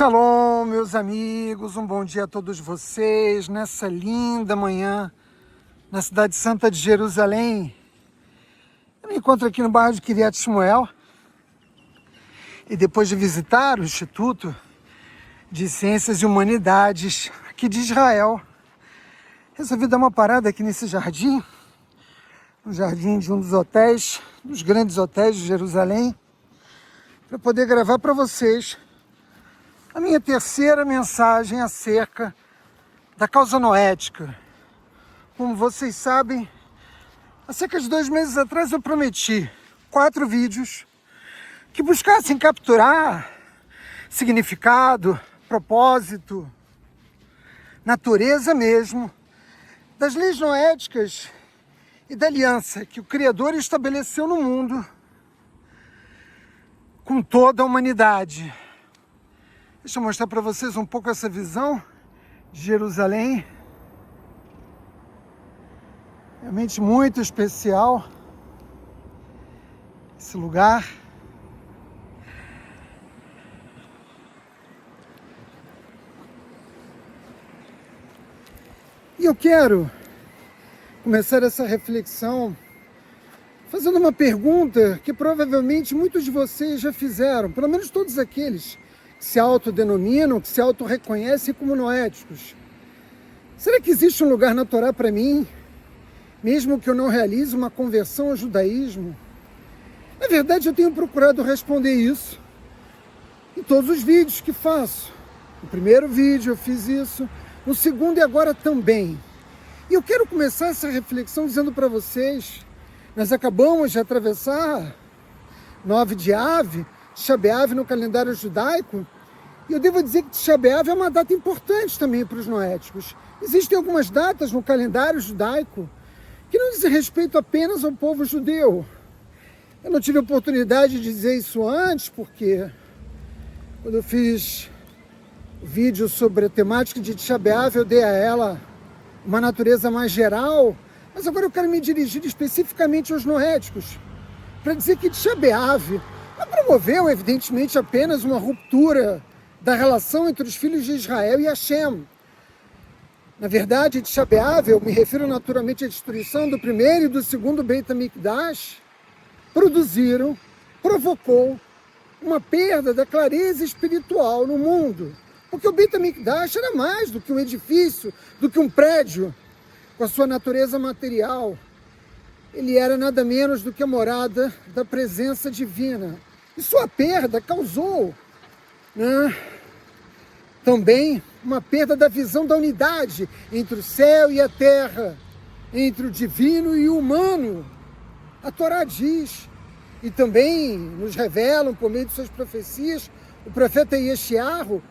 Shalom, meus amigos, um bom dia a todos vocês, nessa linda manhã, na cidade santa de Jerusalém. Eu me encontro aqui no bairro de Kiryat Shmuel, e depois de visitar o Instituto de Ciências e Humanidades aqui de Israel, resolvi dar uma parada aqui nesse jardim, no jardim de um dos hotéis, dos grandes hotéis de Jerusalém, para poder gravar para vocês a minha terceira mensagem acerca da causa noética. Como vocês sabem, há cerca de 2 meses atrás eu prometi 4 vídeos que buscassem capturar significado, propósito, natureza mesmo, das leis noéticas e da aliança que o Criador estabeleceu no mundo com toda a humanidade. Deixa eu mostrar para vocês um pouco essa visão de Jerusalém. Realmente muito especial esse lugar. E eu quero começar essa reflexão fazendo uma pergunta que provavelmente muitos de vocês já fizeram, pelo menos todos aqueles que se autodenominam, que se autorreconhecem como noéticos. Será que existe um lugar na Torá para mim, mesmo que eu não realize uma conversão ao judaísmo? Na verdade, eu tenho procurado responder isso em todos os vídeos que faço. No primeiro vídeo eu fiz isso, no segundo e agora também. E eu quero começar essa reflexão dizendo para vocês, nós acabamos de atravessar 9 de Av, Tisha B'Av no calendário judaico, e eu devo dizer que Tisha B'Av é uma data importante também para os noéticos. Existem algumas datas no calendário judaico que não dizem respeito apenas ao povo judeu. Eu não tive a oportunidade de dizer isso antes, porque quando eu fiz o vídeo sobre a temática de Tisha B'Av, eu dei a ela uma natureza mais geral, mas agora eu quero me dirigir especificamente aos noéticos, para dizer que Tisha B'Av não promoveu, evidentemente, apenas uma ruptura da relação entre os filhos de Israel e Hashem. Na verdade, Tisha B'Av, eu me refiro naturalmente à destruição do primeiro e do segundo Beit HaMikdash, provocou uma perda da clareza espiritual no mundo. Porque o Beit HaMikdash era mais do que um edifício, do que um prédio, com a sua natureza material. Ele era nada menos do que a morada da presença divina. E sua perda causou, também uma perda da visão da unidade entre o céu e a terra, entre o divino e o humano. A Torá diz, e também nos revelam por meio de suas profecias, o profeta Yeshayahu,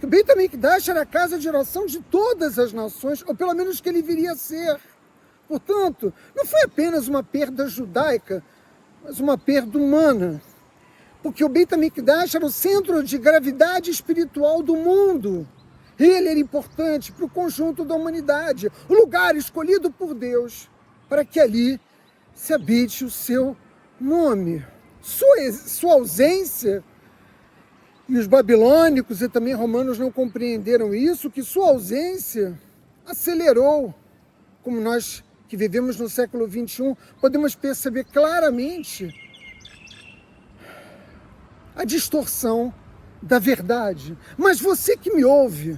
que o Beit HaMikdash era a casa de oração de todas as nações, ou pelo menos que ele viria a ser. Portanto, não foi apenas uma perda judaica, mas uma perda humana. Porque o Beit HaMikdash era o centro de gravidade espiritual do mundo. Ele era importante para o conjunto da humanidade, o lugar escolhido por Deus para que ali se habite o seu nome. Sua ausência, e os babilônicos e também romanos não compreenderam isso, que sua ausência acelerou, como nós que vivemos no século XXI, podemos perceber claramente a distorção da verdade. Mas você que me ouve,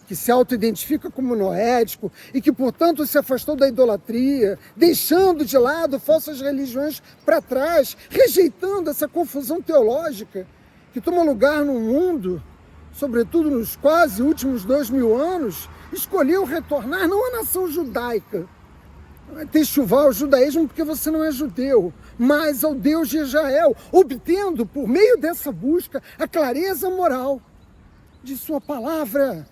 que se auto-identifica como noético e que, portanto, se afastou da idolatria, deixando de lado falsas religiões para trás, rejeitando essa confusão teológica que toma lugar no mundo, sobretudo nos quase últimos 2000 anos, escolheu retornar não à nação judaica, techuvá ao judaísmo porque você não é judeu, mas ao Deus de Israel, obtendo por meio dessa busca a clareza moral de sua palavra.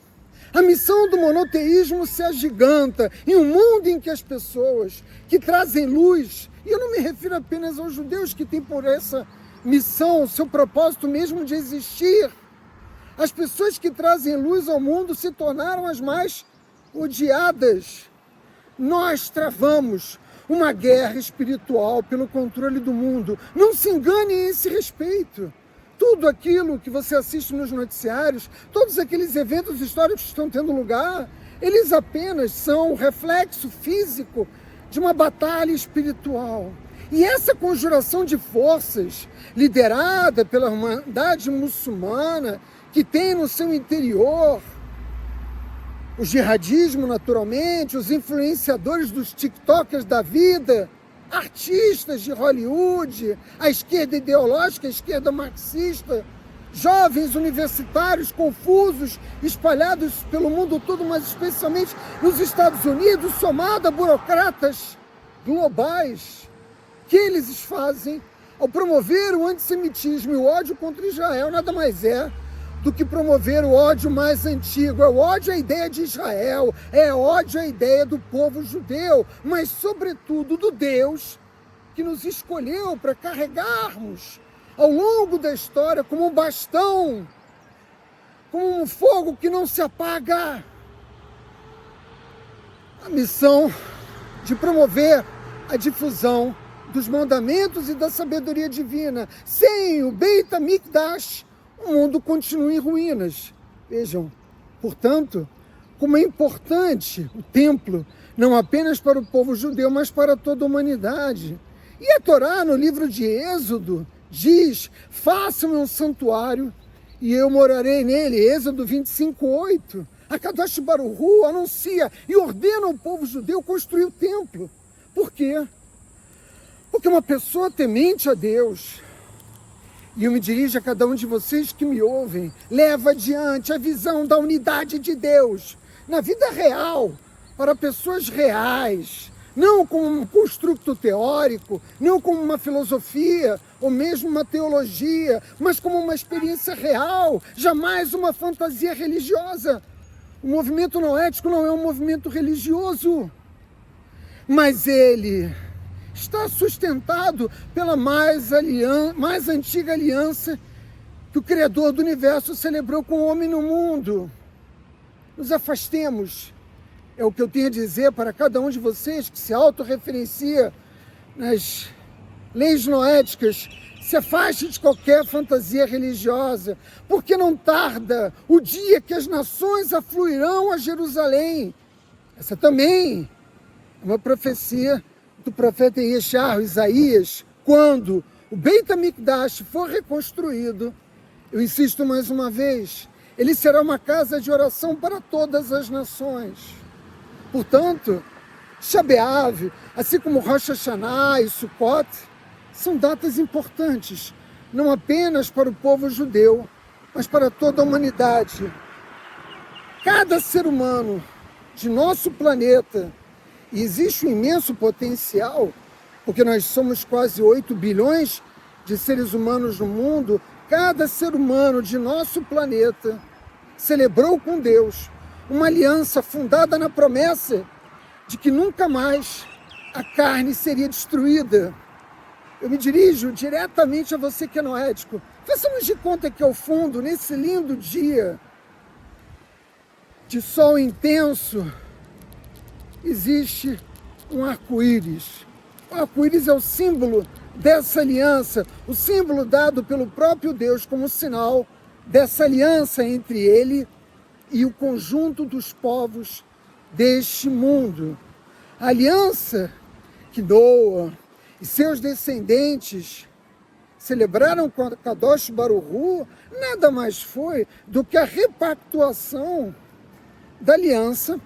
A missão do monoteísmo se agiganta em um mundo em que as pessoas que trazem luz, e eu não me refiro apenas aos judeus que têm por essa missão, o seu propósito mesmo de existir, as pessoas que trazem luz ao mundo se tornaram as mais odiadas. Nós travamos uma guerra espiritual pelo controle do mundo. Não se engane a esse respeito. tudo aquilo que você assiste nos noticiários, todos aqueles eventos históricos que estão tendo lugar, eles apenas são um reflexo físico de uma batalha espiritual. E essa conjuração de forças, liderada pela Irmandade Muçulmana, que tem no seu interior o jihadismo, naturalmente, os influenciadores dos TikTokers da vida, artistas de Hollywood, a esquerda ideológica, a esquerda marxista, jovens universitários confusos, espalhados pelo mundo todo, mas especialmente nos Estados Unidos, somado a burocratas globais, que eles fazem ao promover o antissemitismo e o ódio contra Israel, nada mais é do que promover o ódio mais antigo. É o ódio à ideia de Israel, é ódio à ideia do povo judeu, mas sobretudo do Deus que nos escolheu para carregarmos ao longo da história como um bastão, como um fogo que não se apaga. A missão de promover a difusão dos mandamentos e da sabedoria divina. Sem o Beit HaMikdash, o mundo continua em ruínas. Vejam, portanto, como é importante o templo, não apenas para o povo judeu, mas para toda a humanidade. E a Torá, no livro de Êxodo, diz: façam um santuário e eu morarei nele. Êxodo 25:8. A Kadosh Baruch Hu anuncia e ordena ao povo judeu construir o templo. Por quê? Porque uma pessoa temente a Deus, e eu me dirijo a cada um de vocês que me ouvem, leva adiante a visão da unidade de Deus na vida real, para pessoas reais, não como um construto teórico, não como uma filosofia, ou mesmo uma teologia, mas como uma experiência real, jamais uma fantasia religiosa. O movimento noético não é um movimento religioso, mas ele está sustentado pela mais antiga aliança que o Criador do Universo celebrou com o homem no mundo. Nos afastemos, é o que eu tenho a dizer para cada um de vocês que se autorreferencia nas leis noéticas. Se afaste de qualquer fantasia religiosa, porque não tarda o dia que as nações afluirão a Jerusalém. Essa também é uma profecia do profeta Isaías, quando o Beit HaMikdash for reconstruído. Eu insisto mais uma vez, ele será uma casa de oração para todas as nações. Portanto, Shabeav, assim como Rosh Hashanah e Sukkot, são datas importantes, não apenas para o povo judeu, mas para toda a humanidade. Cada ser humano de nosso planeta, e existe um imenso potencial, porque nós somos quase 8 bilhões de seres humanos no mundo, cada ser humano de nosso planeta celebrou com Deus uma aliança fundada na promessa de que nunca mais a carne seria destruída. Eu me dirijo diretamente a você que é noético. Façamos de conta que ao fundo, nesse lindo dia de sol intenso, existe um arco-íris. O arco-íris é o símbolo dessa aliança, o símbolo dado pelo próprio Deus como sinal dessa aliança entre ele e o conjunto dos povos deste mundo. A aliança que Noa e seus descendentes celebraram com a Kadosh Baruch Hu nada mais foi do que a repactuação da aliança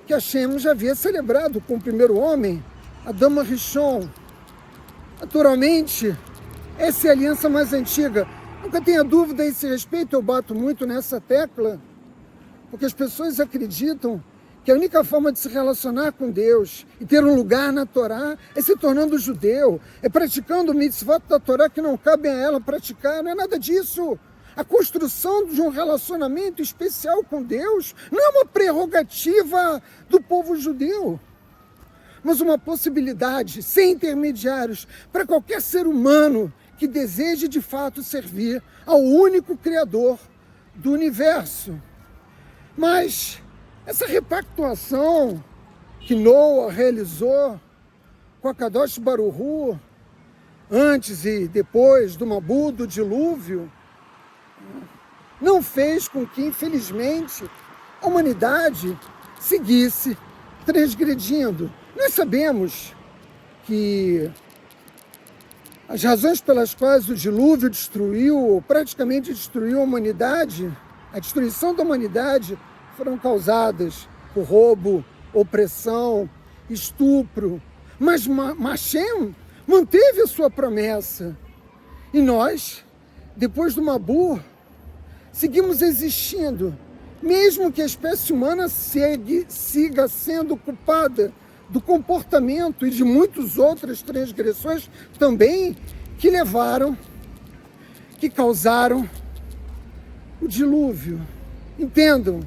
que Hashem já havia celebrado com o primeiro homem, Adão Rishon. Naturalmente, essa é a aliança mais antiga. Nunca tenha dúvida a esse respeito, eu bato muito nessa tecla, porque as pessoas acreditam que a única forma de se relacionar com Deus e ter um lugar na Torá é se tornando judeu, é praticando o mitzvot da Torá que não cabem a ela praticar. Não é nada disso. A construção de um relacionamento especial com Deus não é uma prerrogativa do povo judeu, mas uma possibilidade, sem intermediários, para qualquer ser humano que deseje de fato servir ao único Criador do universo. Mas essa repactuação que Noa realizou com a Kadosh Baruch Hu, antes e depois do Mabu, do dilúvio, não fez com que, infelizmente, a humanidade seguisse transgredindo. Nós sabemos que as razões pelas quais o dilúvio praticamente destruiu a humanidade, a destruição da humanidade, foram causadas por roubo, opressão, estupro. Mas Hashem manteve a sua promessa. E nós, depois do Mabur, seguimos existindo, mesmo que a espécie humana siga sendo culpada do comportamento e de muitas outras transgressões também que causaram o dilúvio. Entendam,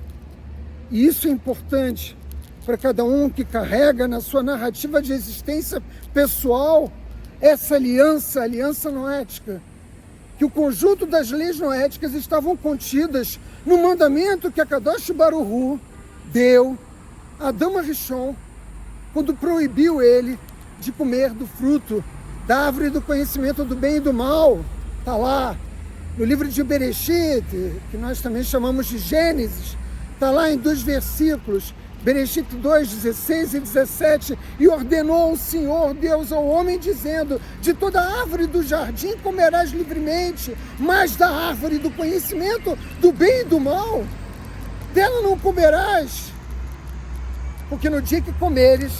e isso é importante para cada um que carrega na sua narrativa de existência pessoal essa aliança noética, que o conjunto das leis noéticas estavam contidas no mandamento que a Kadosh Baruch Hu deu a Adão Arishon, quando proibiu ele de comer do fruto da árvore do conhecimento do bem e do mal. Está lá no livro de Bereshit, que nós também chamamos de Gênesis, está lá em 2 versículos, Bereshit 2, 16 e 17, e ordenou o Senhor Deus ao homem, dizendo: de toda árvore do jardim comerás livremente, mas da árvore do conhecimento do bem e do mal, dela não comerás, porque no dia que comeres,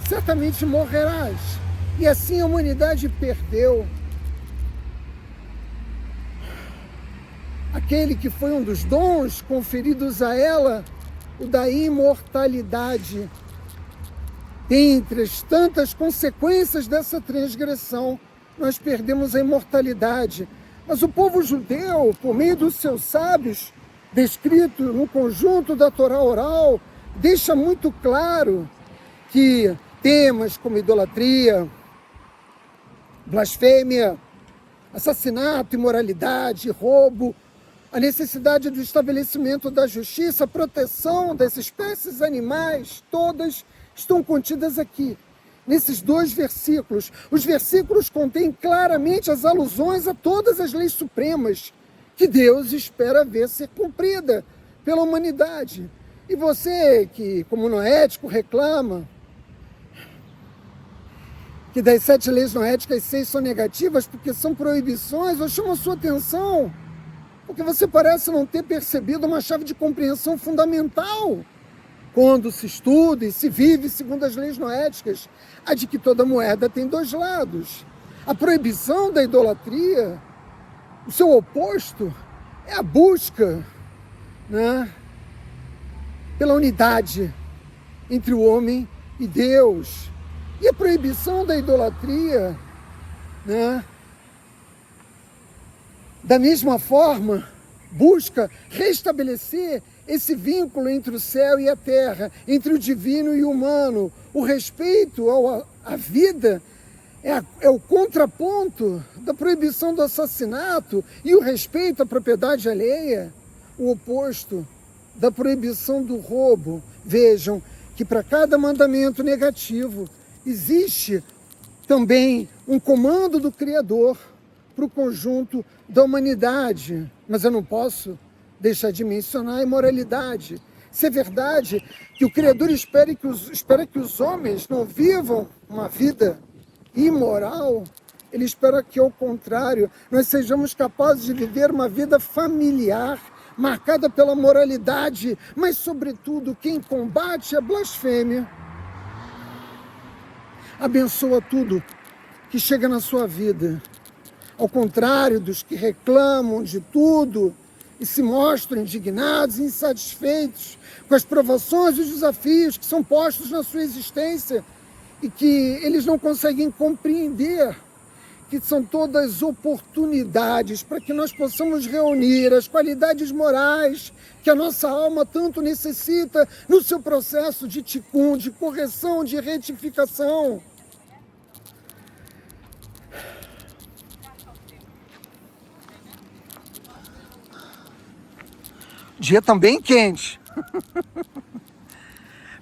certamente morrerás. E assim a humanidade perdeu aquele que foi um dos dons conferidos a ela, o da imortalidade. Dentre as tantas consequências dessa transgressão, nós perdemos a imortalidade. Mas o povo judeu, por meio dos seus sábios, descrito no conjunto da Torá oral, deixa muito claro que temas como idolatria, blasfêmia, assassinato, imoralidade, roubo, a necessidade do estabelecimento da justiça, a proteção das espécies animais, todas estão contidas aqui, nesses 2 versículos. Os versículos contêm claramente as alusões a todas as leis supremas que Deus espera ver ser cumprida pela humanidade. E você que, como noético, reclama que das 7 leis noéticas, 6 são negativas porque são proibições, eu chamo a sua atenção porque você parece não ter percebido uma chave de compreensão fundamental quando se estuda e se vive segundo as leis noéticas, a de que toda moeda tem 2 lados. A proibição da idolatria, o seu oposto, é a busca, né, pela unidade entre o homem e Deus. E a proibição da idolatria, né, da mesma forma, busca restabelecer esse vínculo entre o céu e a terra, entre o divino e o humano. O respeito à vida é o contraponto da proibição do assassinato e o respeito à propriedade alheia, o oposto da proibição do roubo. Vejam que para cada mandamento negativo existe também um comando do Criador para o conjunto da humanidade. Mas eu não posso deixar de mencionar a imoralidade. Se é verdade que o Criador espera que os homens não vivam uma vida imoral, Ele espera que, ao contrário, nós sejamos capazes de viver uma vida familiar, marcada pela moralidade, mas, sobretudo, quem combate a blasfêmia abençoa tudo que chega na sua vida. Ao contrário dos que reclamam de tudo e se mostram indignados e insatisfeitos com as provações e os desafios que são postos na sua existência e que eles não conseguem compreender, que são todas oportunidades para que nós possamos reunir as qualidades morais que a nossa alma tanto necessita no seu processo de tikkun, de correção, de retificação. Dia também quente.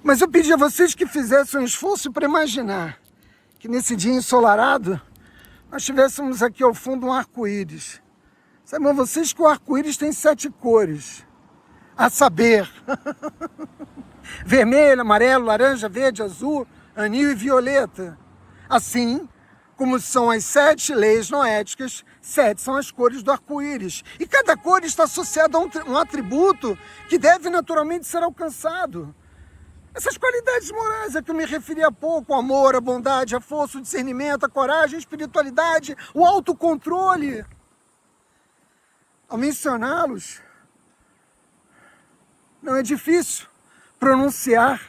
Mas eu pedi a vocês que fizessem um esforço para imaginar que nesse dia ensolarado nós tivéssemos aqui ao fundo um arco-íris. Saibam vocês que o arco-íris tem 7 cores, a saber, vermelho, amarelo, laranja, verde, azul, anil e violeta. Assim como são as 7 leis noéticas, 7 são as cores do arco-íris. E cada cor está associada a um atributo que deve naturalmente ser alcançado. Essas qualidades morais a que eu me referi há pouco, o amor, a bondade, a força, o discernimento, a coragem, a espiritualidade, o autocontrole. Ao mencioná-los, não é difícil pronunciar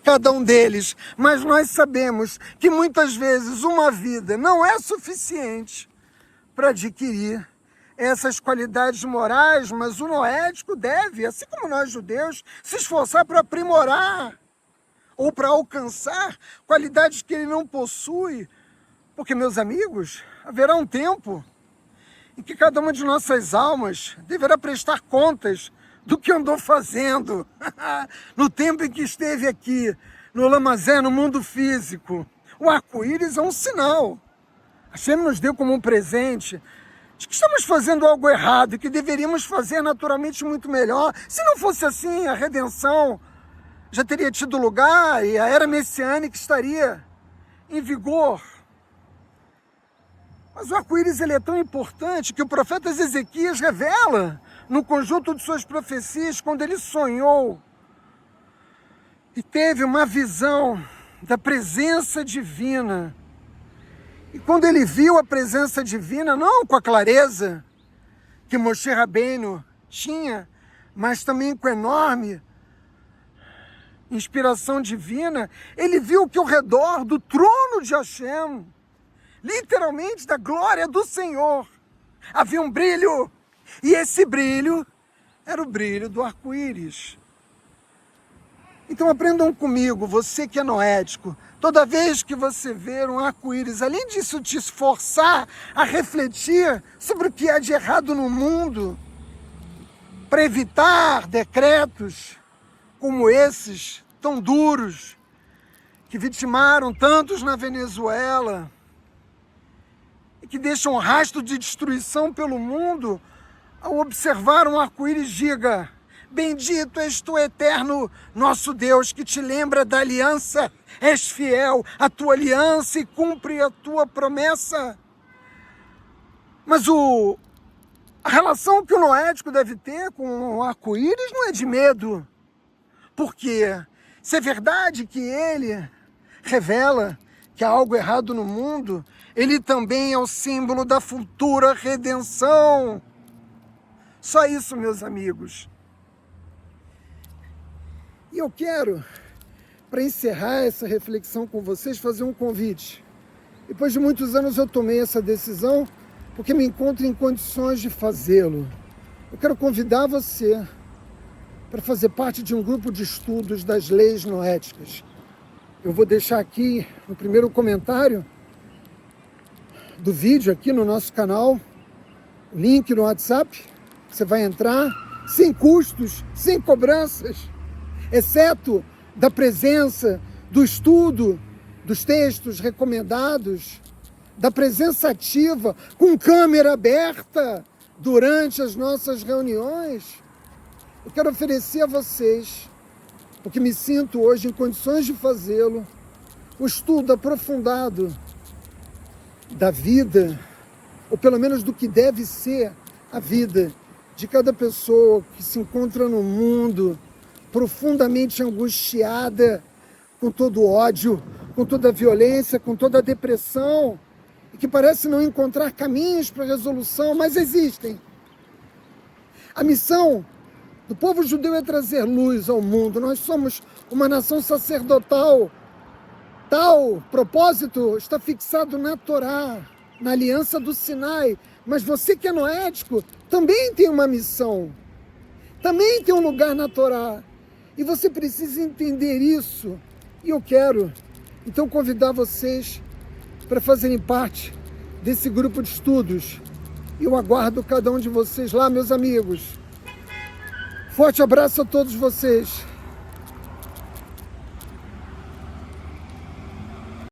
cada um deles, mas nós sabemos que muitas vezes uma vida não é suficiente para adquirir essas qualidades morais, mas o noético deve, assim como nós judeus, se esforçar para aprimorar ou para alcançar qualidades que ele não possui, porque, meus amigos, haverá um tempo em que cada uma de nossas almas deverá prestar contas do que andou fazendo no tempo em que esteve aqui, no Lamazé, no mundo físico. O arco-íris é um sinal. Hashem nos deu como um presente de que estamos fazendo algo errado e que deveríamos fazer naturalmente muito melhor. Se não fosse assim, a redenção já teria tido lugar e a era messiânica estaria em vigor. Mas o arco-íris ele é tão importante que o profeta Ezequias revela no conjunto de suas profecias, quando ele sonhou e teve uma visão da presença divina. E quando ele viu a presença divina, não com a clareza que Moshe Rabbeinu tinha, mas também com enorme inspiração divina, ele viu que ao redor do trono de Hashem, literalmente da glória do Senhor, havia um brilho. E esse brilho era o brilho do arco-íris. Então aprendam comigo, você que é noético, toda vez que você ver um arco-íris, além disso te esforçar a refletir sobre o que há de errado no mundo, para evitar decretos como esses, tão duros, que vitimaram tantos na Venezuela, e que deixam um rastro de destruição pelo mundo. Ao observar um arco-íris, diga: bendito és tu, eterno, nosso Deus, que te lembra da aliança, és fiel à tua aliança e cumpre a tua promessa. Mas a relação que o noético deve ter com o arco-íris não é de medo, porque se é verdade que ele revela que há algo errado no mundo, ele também é o símbolo da futura redenção. Só isso, meus amigos. E eu quero, para encerrar essa reflexão com vocês, fazer um convite. Depois de muitos anos eu tomei essa decisão porque me encontro em condições de fazê-lo. Eu quero convidar você para fazer parte de um grupo de estudos das leis noéticas. Eu vou deixar aqui no primeiro comentário do vídeo aqui no nosso canal o link no WhatsApp. Você vai entrar sem custos, sem cobranças, exceto da presença, do estudo, dos textos recomendados, da presença ativa, com câmera aberta durante as nossas reuniões. Eu quero oferecer a vocês, porque me sinto hoje em condições de fazê-lo, o estudo aprofundado da vida, ou pelo menos do que deve ser a vida de cada pessoa que se encontra no mundo profundamente angustiada, com todo o ódio, com toda a violência, com toda a depressão, e que parece não encontrar caminhos para a resolução, mas existem. A missão do povo judeu é trazer luz ao mundo. Nós somos uma nação sacerdotal. Tal propósito está fixado na Torá, na aliança do Sinai. Mas você que é noético também tem uma missão, também tem um lugar na Torá, e você precisa entender isso. E eu quero então convidar vocês para fazerem parte desse grupo de estudos. Eu aguardo cada um de vocês lá, meus amigos. Forte abraço a todos vocês.